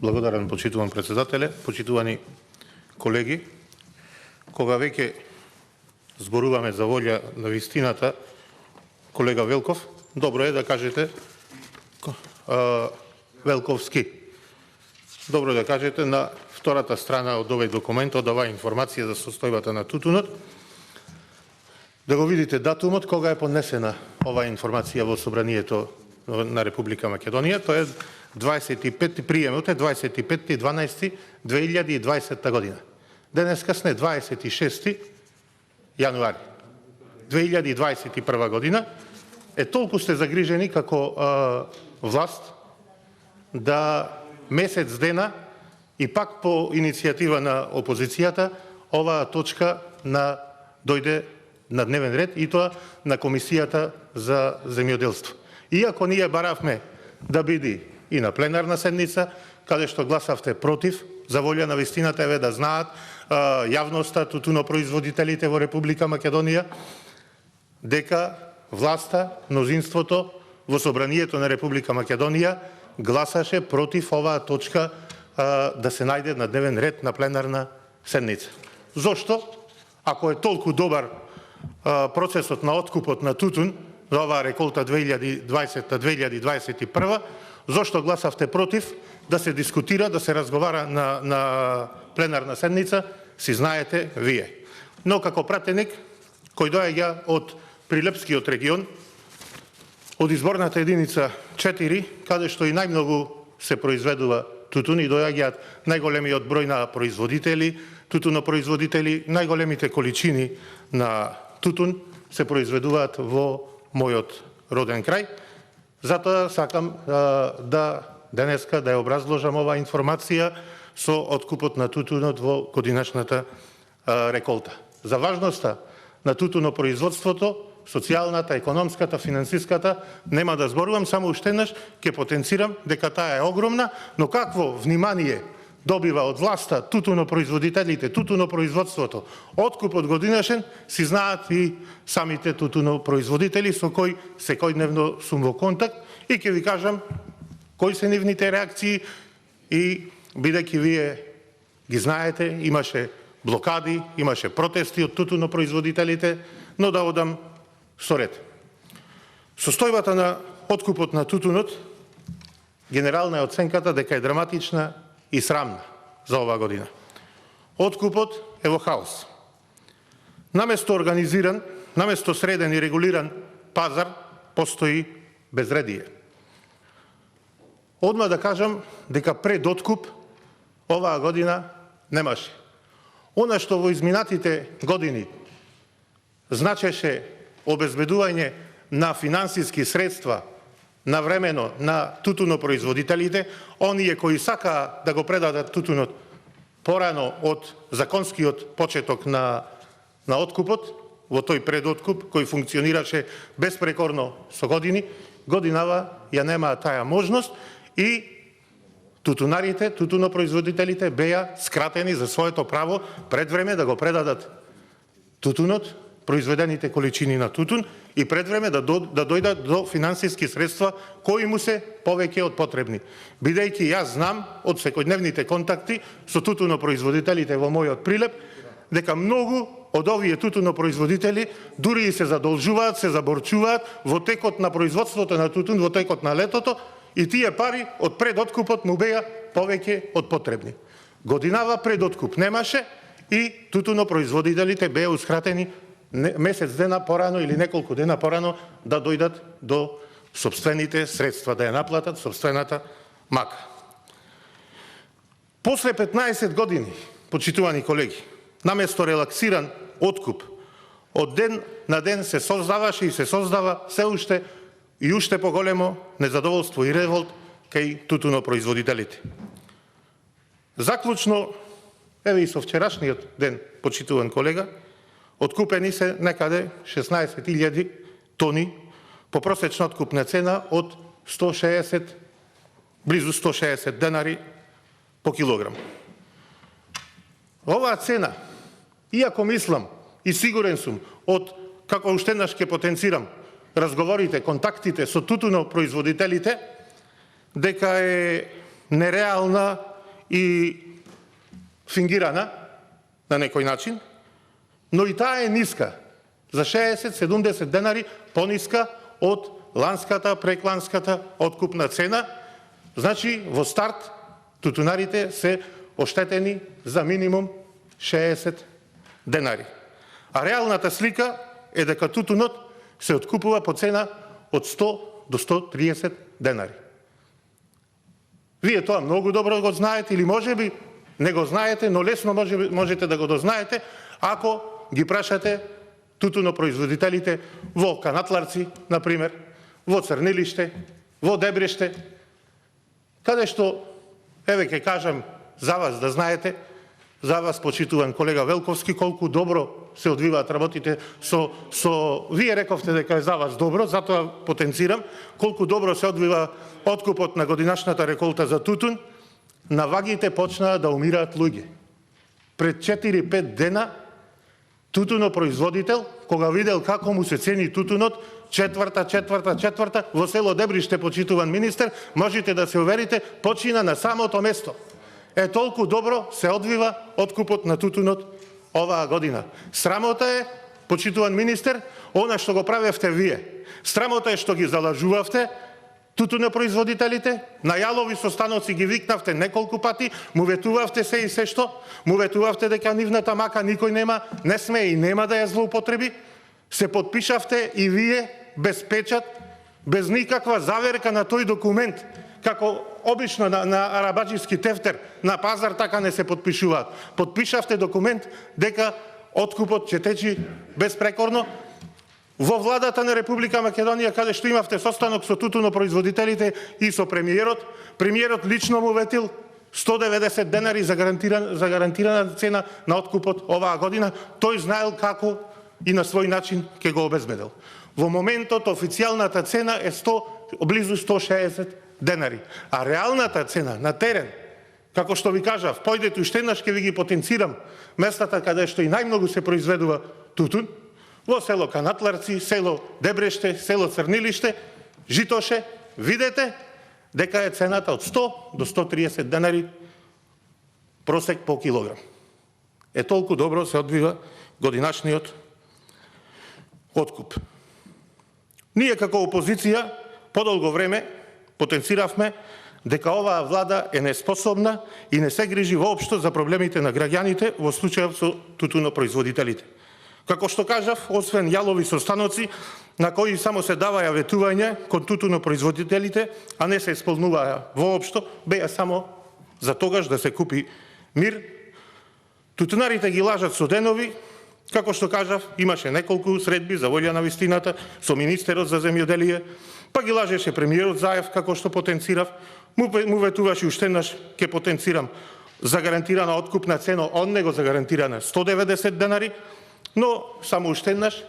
Благодарам, почитуван председателе, почитувани колеги. Кога веќе зборуваме за волја на вистината, колега Велков, добро е да кажете Велковски. Добро е да кажете на втората страна од овој документ, од оваа информација за состојбата на тутунот, да го видите датумот кога е поднесена оваа информација во Собранието на Република Македонија. Тоа е 25. приемот е 25.12.2020 година. Денеска сме 26. јануари 2021 година. Толку сте загрижени како власт да месец дена и пак по иницијатива на опозицијата оваа точка дојде на дневен ред и тоа на Комисијата за земјоделство. Иако ние баравме да биде и на пленарна седница, каде што гласавте против, за волја на вистината еве да знаат јавноста, тутунопроизводителите во Република Македонија, дека власта, мнозинството во Собранието на Република Македонија гласаше против оваа точка да се најде на дневен ред на пленарна седница. Зошто? Ако е толку добар процесот на откупот на тутун за оваа реколта 2020-2021, зошто гласавте против да се дискутира, да се разговара на пленарна седница, си знаете вие. Но како пратеник, кој доаѓа од Прилепскиот регион, од изборната единица 4, каде што и најмногу се произведува тутун и доаѓаат најголемиот број на производители, тутунопроизводители, најголемите количини на тутун се произведуваат во мојот роден крај. Затоа сакам денеска да ја образложам оваа информација со откупот на тутунот во годинашната реколта. За важноста на тутунопроизводството, социјалната, економската, финансиската, нема да зборувам, само уште еднаш ќе потенцирам дека таа е огромна, но какво внимание добива од власта тутунопроизводителите, тутунопроизводството, откупот годинашен, си знаат и самите тутунопроизводители со кои секојдневно сум во контакт и ќе ви кажам кои се нивните реакции и бидејќи вие ги знаете, имаше блокади, имаше протести од тутунопроизводителите, но да одам со ред. Состојбата на откупот на тутунот, генерална е оценката дека е драматична и срамна за оваа година. Откупот е во хаос. Наместо организиран, наместо среден и регулиран пазар, постои безредие. Одма да кажам дека пред откуп оваа година немаше. Она што во изминатите години значеше обезбедување на финансиски средства навремено на тутунопроизводителите, оние кои сакаа да го предадат тутунот порано од законскиот почеток на откупот, во тој предоткуп кој функционираше безпрекорно со години, годинава ја немаа таа можност и тутунарите, тутунопроизводителите беа скратени за своето право пред време да го предадат тутунот, произведените количини на тутун и пред време да дојдат до финансиски средства кои му се повеќе од потребни. Бидејќи јас знам од секојдневните контакти со тутунопроизводителите во мојот Прилеп, дека многу од овие тутунопроизводители дури и се задолжуваат, се заборчуваат во текот на производството на тутун, во текот на летото, и тие пари од предоткупот му беа повеќе од потребни. Годинава предоткуп немаше и тутунопроизводителите беаускратени месец дена порано или неколку дена порано да дојдат до собствените средства, да ја наплатат собствената мака. После 15 години, почитувани колеги, наместо релаксиран откуп, од ден на ден се создаваше и се создава се уште и уште поголемо незадоволство и револт кај тутунопроизводителите. Заклучно, еве и со вчерашниот ден, почитуван колега, откупени се некаде 16.000 тони по просечна откупна цена од 160, близу 160 денари по килограм. Оваа цена, иако мислам и сигурен сум, од како уште еднаш ќе потенцирам разговорите, контактите со тутунопроизводителите, дека е нереална и фингирана на некој начин, но и таа е ниска. За 60-70 денари пониска од ланската, прекланската откупна цена. Значи, во старт, тутунарите се оштетени за минимум 60 денари. А реалната слика е дека тутунот се откупува по цена од 100 до 130 денари. Вие тоа многу добро го знаете или можеби не го знаете, но лесно можете да го дознаете ако ги прашате тутунопроизводителите во Канатларци, например, во Црнилиште, во Дебриште, каде што, еве ќе кажам за вас да знаете, за вас, почитуван колега Велковски, колку добро се одвиваат работите вие рековте дека е за вас добро, затоа потенцирам, колку добро се одвива откупот на годинашната реколта за тутун, на вагите почнаа да умираат луѓе. Пред 4-5 дена тутунопроизводител, кога видел како му се цени тутунот, четврта, во село Дебриште, почитуван министер, можете да се уверите, почина на самото место. Толку добро се одвива откупот на тутунот оваа година. Срамота е, почитуван министер, она што го правевте вие. Срамота е што ги залажувавте тутунопроизводителите, на јалови состаноци ги викнавте неколку пати, му ветувавте се и се што, му ветувавте дека нивната мака никој не смее и нема да ја злоупотреби, се подпишавте и вие без печат, без никаква заверка на тој документ, како обично на арабаджиски тефтер, на пазар така не се подпишуваат. Подпишавте документ дека откупот ќе течи безпрекорно. Во владата на Република Македонија, каде што имавте состанок со тутунопроизводителите и со премиерот лично му ветил 190 денари за гарантирана цена на откупот оваа година. Тој знаел како и на свој начин ќе го обезбедел. Во моментот официјалната цена е близу 160 денари, а реалната цена на терен, како што ви кажав, појдете уште еднаш ќе ви ги потенцирам местата каде што и најмногу се произведува тутун, во село Канатларци, село Дебриште, село Црнилиште, Житоше, видете дека е цената од 100 до 130 денари просек по килограм. Толку добро се одвива годинашниот откуп. Ние како опозиција подолго време потенциравме дека оваа влада е неспособна и не се грижи воопшто за проблемите на граѓаните, во случајот со тутунопроизводителите. Како што кажав, освен јалови состаноци, на кои само се даваја ветување кон тутунопроизводителите, а не се исполнуваа воопшто, беа само за тогаш да се купи мир. Тутунарите ги лажат со денови, како што кажав, имаше неколку средби за волја на вистината со министерот за земјоделие, па ги лажеше премиерот Заев, како што потенцирав, му ветуваше уште еднаш, ке потенцирам, за гарантирана откупна цена, од него за гарантирана 190 денари, но само уште еднаш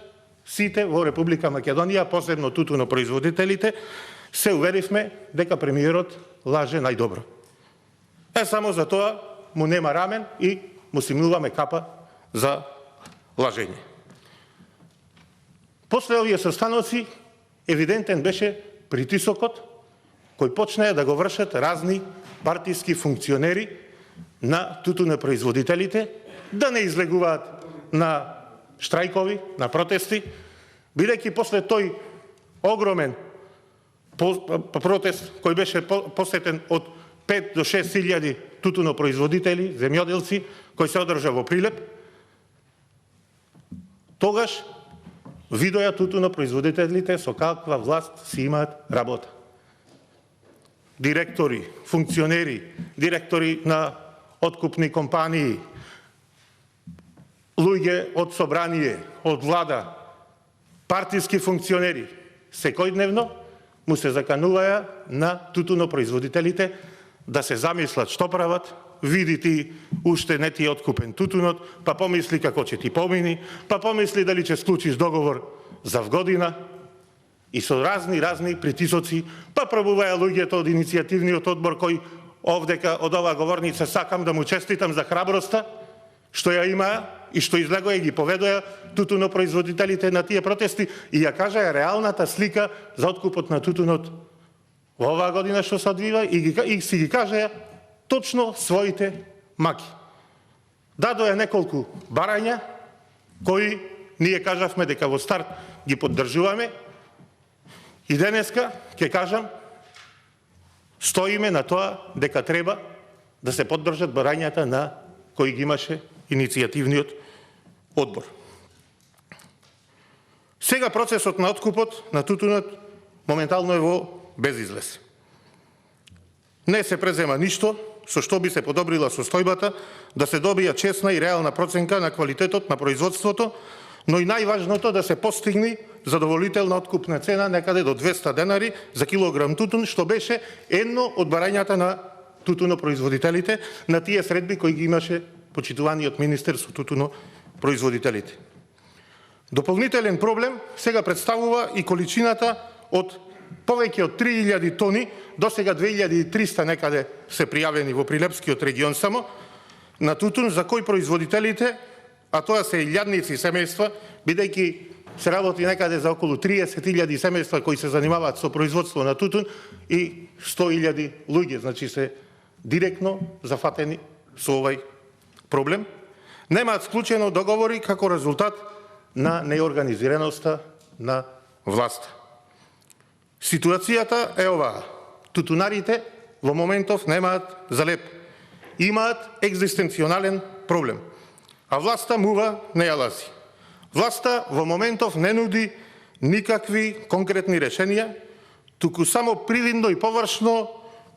сите во Република Македонија, посебно тутунопроизводителите, се уверивме дека премиерот лаже најдобро. Само за тоа му нема рамен и му симнуваме капа за лажење. После овие состаноци евидентен беше притисокот кој почнаа да го вршат разни партиски функционери на тутунопроизводителите да не излегуваат на штрајкови, на протести, бидејќи после тој огромен протест кој беше посетен од 5 до 6 илјади тутунопроизводители, земјоделци, кој се одржа во Прилеп, тогаш видоја тутунопроизводителите со каква власт си имаат работа. Директори, функционери, директори на откупни компании, луѓе од собрание, од влада, партиски функционери, секојдневно му се закануваја на тутунопроизводителите да се замислат што прават, види ти уште не ти е откупен тутунот, па помисли како ќе ти помини, па помисли дали ќе склучиш договор за вгодина и со разни притисоци, па пробуваја луѓето од иницијативниот одбор кој овдека од оваа говорница сакам да му честитам за храброста што ја имаа и што излегоа и ги поведоа тутунопроизводителите на тие протести и ја кажаа реалната слика за откупот на тутунот во оваа година што се одвива и си ги кажеја точно своите маки. Дадоја неколку барања кои ние кажавме дека во старт ги поддржуваме и денеска ќе кажам стоиме на тоа дека треба да се поддржат барањата на кои ги имаше иницијативниот одбор. Сега процесот на откупот на тутунот моментално е во безизлез. Не се презема ништо со што би се подобрила состојбата, да се добија честна и реална проценка на квалитетот на производството, но и најважното да се постигне задоволителна откупна цена некаде до 200 денари за килограм тутун, што беше едно од барањата на тутунопроизводителите на тие средби кои ги имаше почитуваниот министер со тутунопроизводителите. Дополнителен проблем сега представува и количината од повеќе од 3000 тони, до сега 2300 некаде се пријавени во Прилепскиот регион само, на тутун за кој производителите, а тоа се илјадници семејства, бидејќи се работи некаде за околу 30.000 семејства кои се занимаваат со производство на тутун и 100.000 луѓе, значи се директно зафатени со овај проблем. Немаат склучено договори како резултат на неорганизираноста на власта. Ситуацијата е оваа. Тутунарите во моментов немаат залеп. Имаат екзистенционален проблем. А власта мува не ја лази. Власта во моментов не нуди никакви конкретни решенија, туку само привидно и површно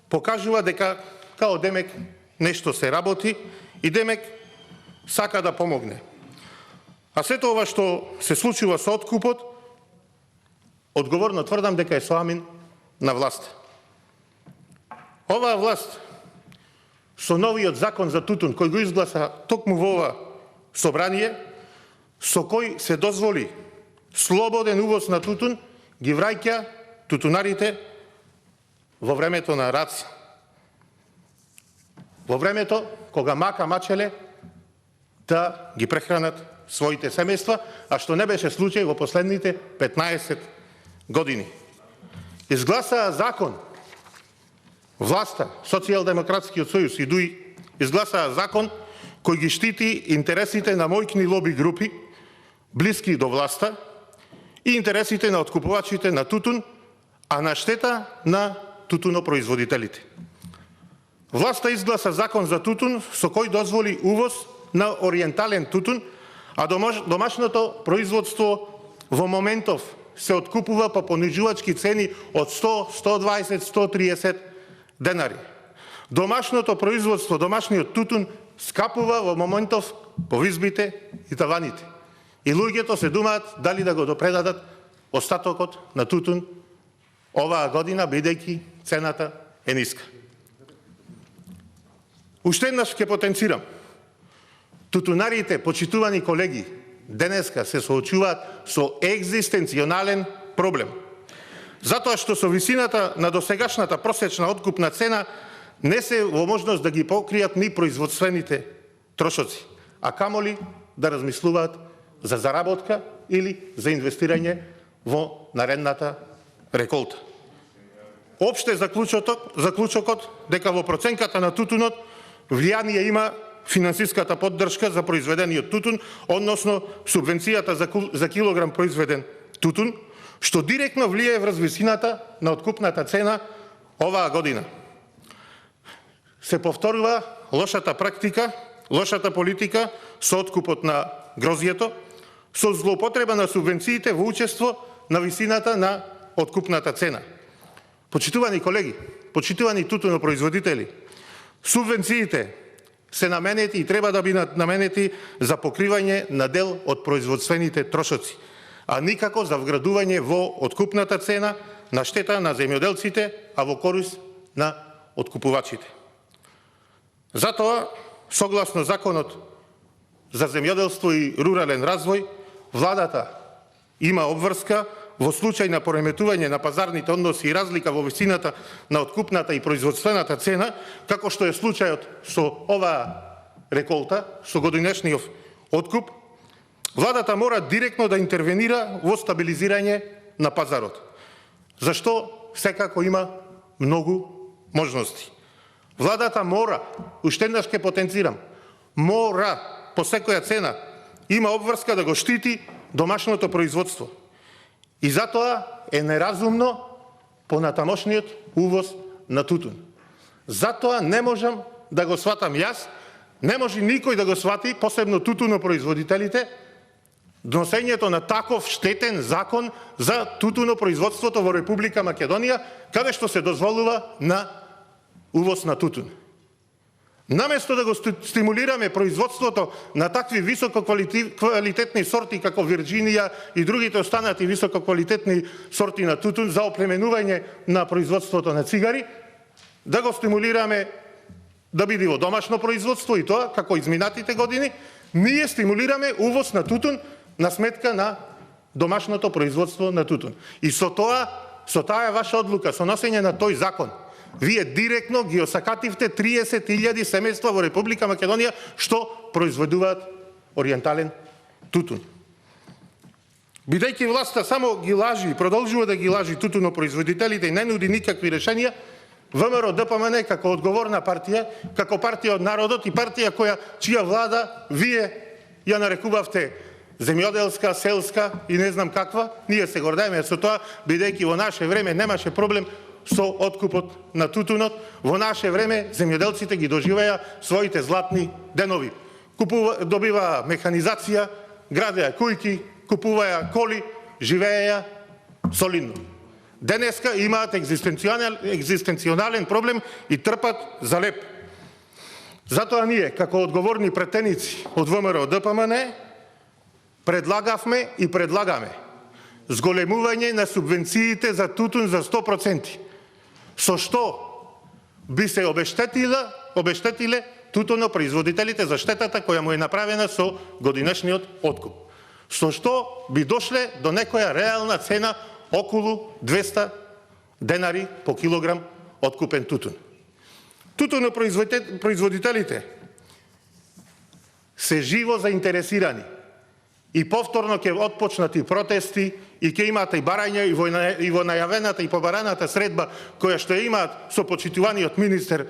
покажува дека као демек нешто се работи и демек сака да помогне. А сето ова што се случува со откупот, одговорно тврдам дека е соамин на власт. Оваа власт со новиот закон за тутун кој го изгласа токму во ова собрание, со кој се дозволи слободен увоз на тутун, ги враќа тутунарите во времето на раци. Во времето кога мака мачеле да ги прехранат своите семејства, а што не беше случај во последните 15 години. Изгласаа закон, власта, Социјалдемократскиот сојуз и ДУИ, изгласаа закон кој ги штити интересите на мојкни лоби групи, блиски до власта, и интересите на откупувачите на тутун, а на штета на тутунопроизводителите. Власта изгласа закон за тутун со кој дозволи увоз на ориентален тутун, а домашното производство во моментов се откупува по понижувачки цени од 100, 120, 130 денари. Домашното производство, домашниот тутун скапува во моментов по избите и таваните. И луѓето се думаат дали да го допредадат остатокот на тутун оваа година, бидејќи цената е ниска. Уште еднаш ќе потенцирам. Тутунарите, почитувани колеги, денеска се соочуваат со екзистенционален проблем. Затоа што со висината на досегашната просечна откупна цена не се во можност да ги покријат ни производствените трошоци, а камоли да размислуваат за заработка или за инвестирање во наредната реколта. Опште заклучокот дека во проценката на тутунот влијание има финансиската поддршка за произведениот тутун, односно субвенцијата за килограм произведен тутун, што директно влијае врз висината на откупната цена оваа година. Се повторува лошата практика, лошата политика со откупот на грозјето, со злоупотреба на субвенциите во учество на висината на откупната цена. Почитувани колеги, почитувани тутунопроизводители, субвенциите се наменети и треба да бидат наменети за покривање на дел од производствените трошоци, а никако за вградување во откупната цена на штета на земјоделците, а во корист на откупувачите. Затоа, согласно Законот за земјоделство и рурален развој, владата има обврска во случај на пореметување на пазарните односи и разлика во висината на откупната и производствената цена, како што е случајот со оваа реколта, со годинешниот откуп, владата мора директно да интервенира во стабилизирање на пазарот. Зашто секако има многу можности. Владата мора, уште еднаш ќе потенцирам, мора по секоја цена има обврска да го штити домашното производство. И затоа е неразумно понатамошниот увоз на тутун. Затоа не можам да го сватам јас, не може никој да го свати, посебно тутунопроизводителите, донесењето на таков штетен закон за тутунопроизводството во Република Македонија, каде што се дозволува на увоз на тутун. Наместо да го стимулираме производството на такви висококвалитетни сорти како Вирџинија и другите останати висококвалитетни сорти на тутун за оплеменување на производството на цигари, да го стимулираме да биде во домашно производство и тоа, како изминатите години, ние стимулираме увоз на тутун на сметка на домашното производство на тутун. И со таа ваша одлука, со носење на тој закон, вие директно ги осакативте 30.000 семејства во Република Македонија што произведуваат ориентален тутун. Бидејќи власта само ги лажи и продолжува да ги лажи тутунопроизводителите и не нуди никакви решенија, ВМРО ДПМН како одговорна партија, како партија од народот и партија чија влада вие ја нарекувавте земјоделска, селска и не знам каква, ние се гордееме со тоа, бидејќи во наше време немаше проблем со откупот на тутунот, во наше време земјоделците ги доживеа своите златни денови. Добиваа механизација, градеа кујки, купуваја коли, живееа солидно. Денеска имаат екзистенционален проблем и трпат за леп. Затоа ние, како одговорни претеници од ВМРО ДПМН, предлагавме и предлагаме зголемување на субвенциите за тутун за 100%, со што би се обештетиле тутунопроизводителите за штетата која му е направена со годинешниот откуп, со што би дошле до некоја реална цена околу 200 денари по килограм откупен тутун. Тутунопроизводителите се живо заинтересирани и повторно ќе отпочнат и протести и ќе имаат и барања и во најавената и побараната средба која што имаат со почитуваниот министер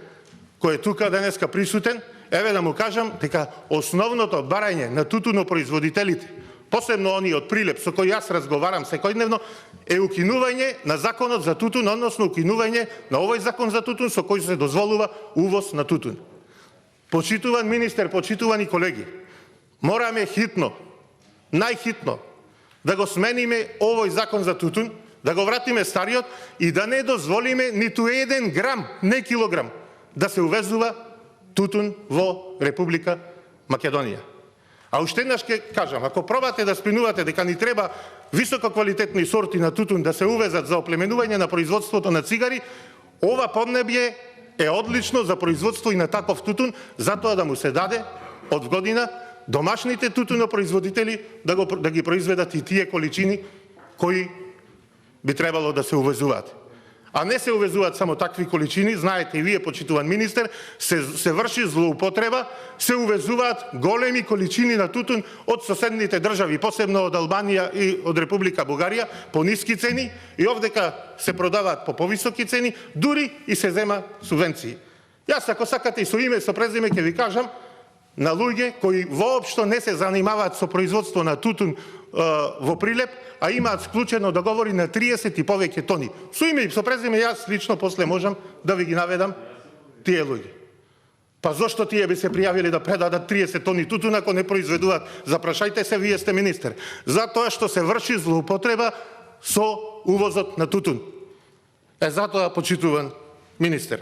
кој е тука денеска присутен, еве да му кажам дека основното барање на тутунопроизводителите, посебно оние од Прилеп со кои јас разговарам секојдневно, е укинување на законот за тутун, односно укинување на овој закон за тутун со кој се дозволува увоз на тутун. Почитуван министер, почитувани колеги, мораме хитно, најхитно, да го смениме овој закон за тутун, да го вратиме стариот и да не дозволиме ниту 1 грам, не килограм, да се увезува тутун во Република Македонија. А уште еднаш ќе кажам, ако пробате да спинувате дека ни треба висококвалитетни сорти на тутун да се увезат за оплеменување на производството на цигари, ова поднебје е одлично за производство и на таков тутун, затоа да му се даде од година домашните тутунопроизводители да ги произведат и тие количини кои би требало да се увезуваат. А не се увезуваат само такви количини, знаете и вие, почитуван министер, се врши злоупотреба, се увезуваат големи количини на тутун од соседните држави, посебно од Албанија и од Република Бугарија, по ниски цени и овдека се продаваат по повисоки цени, дури и се зема субвенции. Јас, ако сакате и со име, со презиме, ќе ви кажам на луѓе кои воопшто не се занимаваат со производство на тутун во Прилеп, а имаат склучено договори на 30 и повеќе тони. Со име и со презиме јас лично после можам да ви ги наведам тие луѓе. Па зошто тие би се пријавили да предадат 30 тони тутун ако не произведуваат? Запрашајте се, вие сте министер. Затоа што се врши злоупотреба со увозот на тутун. Затоа, почитуван министер,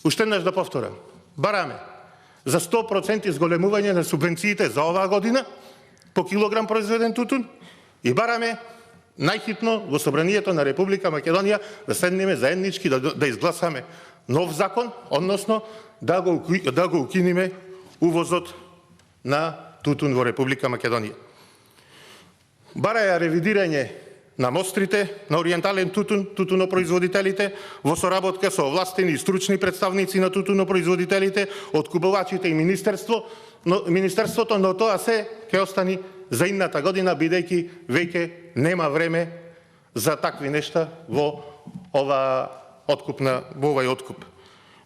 уште еднаш да повторам, бараме за 100% зголемување на субвенциите за оваа година по килограм произведен тутун и бараме најхитно во Собранието на Република Македонија да седнеме заеднички да изгласаме нов закон, односно да го укиниме увозот на тутун во Република Македонија. Бараја ревидирање на мострите на ориентален тутун, тутунопроизводителите, во соработка со овластени и стручни представници на тутунопроизводителите, откупувачите и Министерството, но тоа се ќе остани за идната година, бидејќи веќе нема време за такви нешта во ова откуп во овај откуп.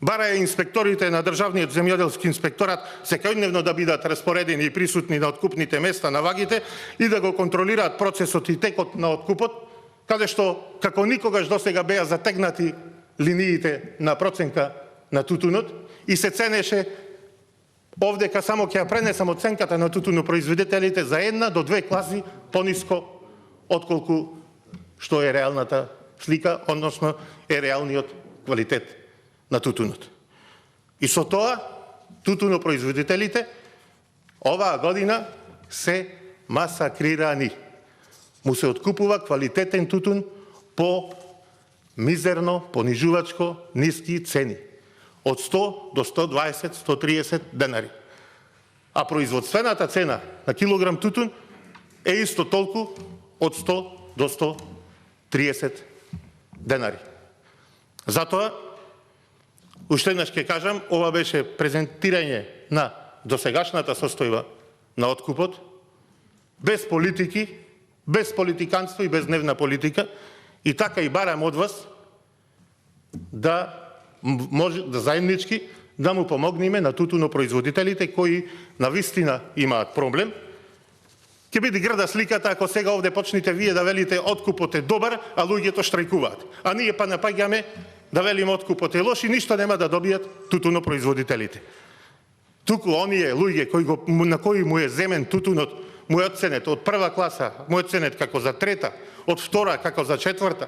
Бараја инспекторите на Државниот земјоделски инспекторат секојдневно да бидат распоредени и присутни на откупните места на вагите и да го контролираат процесот и текот на откупот, каде што како никогаш досега беа затегнати линиите на проценка на тутунот и се ценеше овдека само ќе ја пренесам оценката на тутунопроизводителите за 1 до 2 класи пониско отколку што е реалната слика, односно е реалниот квалитет на тутунот. И со тоа, тутунопроизводителите оваа година се масакрирани. Му се откупува квалитетен тутун по мизерно, понижувачко, ниски цени. Од 100 до 120, 130 денари. А производствената цена на килограм тутун е исто толку од 100 до 130 денари. Затоа, уште еднаш ќе кажам, ова беше презентирање на досегашната состојба на откупот, без политики, без политиканство и без дневна политика, и така и барам од вас да може да заеднички да му помогнеме на тутунопроизводителите кои навистина имаат проблем. Ќе биде грда сликата ако сега овде почнете вие да велите откупот е добар, а луѓето штрајкуваат. А ние па напаѓаме да велиме откупот е лош и ништо нема да добијат тутунопроизводителите. Туку оние луѓе на кои му е земен тутунот, му е оценет од прва класа, му е оценет како за трета, од втора како за четврта,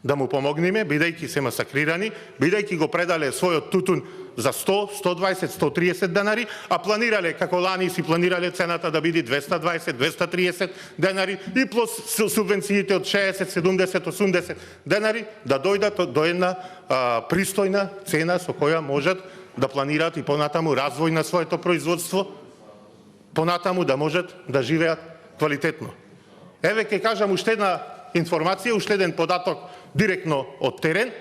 да му помогнеме, бидејќи се масакрирани, бидејќи го предале својот тутун за 100, 120, 130 денари, а планирале, како лани си планирале цената да биде 220, 230 денари и плюс субвенциите од 60, 70, 80 денари, да дојдат до една пристојна цена со која можат да планираат и понатаму развој на своето производство, понатаму да можат да живеат квалитетно. Еве ќе кажам уште една информација, уште еден податок директно од терен,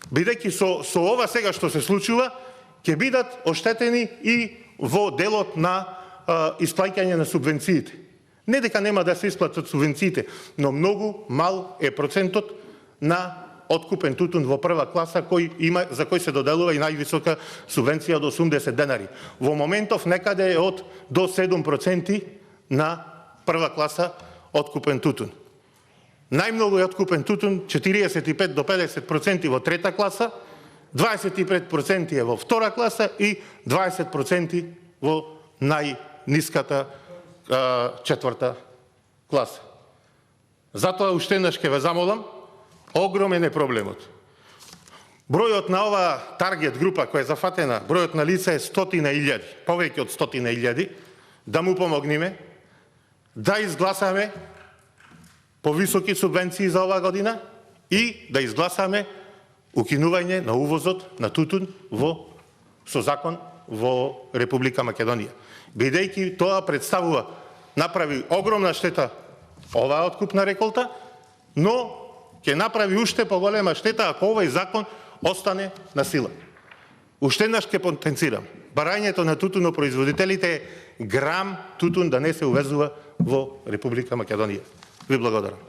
бидејќи со ова сега што се случува, ќе бидат оштетени и во делот на исплаќање на субвенциите. Не дека нема да се исплатат субвенциите, но многу мал е процентот на откупен тутун во прва класа за кој се доделува и највисока субвенција до 80 денари. Во моментов некаде е од до 7% на прва класа откупен тутун. Најмногу е откупен тутун 45 до 50% во трета класа, 25% е во втора класа и 20% во најниската четврта класа. Затоа уште еднаш ќе ве замолам, огромен е проблемот. Бројот на оваа таргет група која е зафатена, бројот на лица е 100.000, повеќе од 100.000, да му помогнеме, да изгласаме повисоки субвенции за оваа година и да изгласаме укинување на увозот на тутун со закон во Република Македонија. Бидејќи тоа направи огромна штета оваа откупна реколта, но ќе направи уште поголема штета ако овој закон остане на сила. Уште еднаш ќе потенцирам. Барањето на тутунопроизводителите е грам тутун да не се увезува во Република Македонија. Ви благодарам.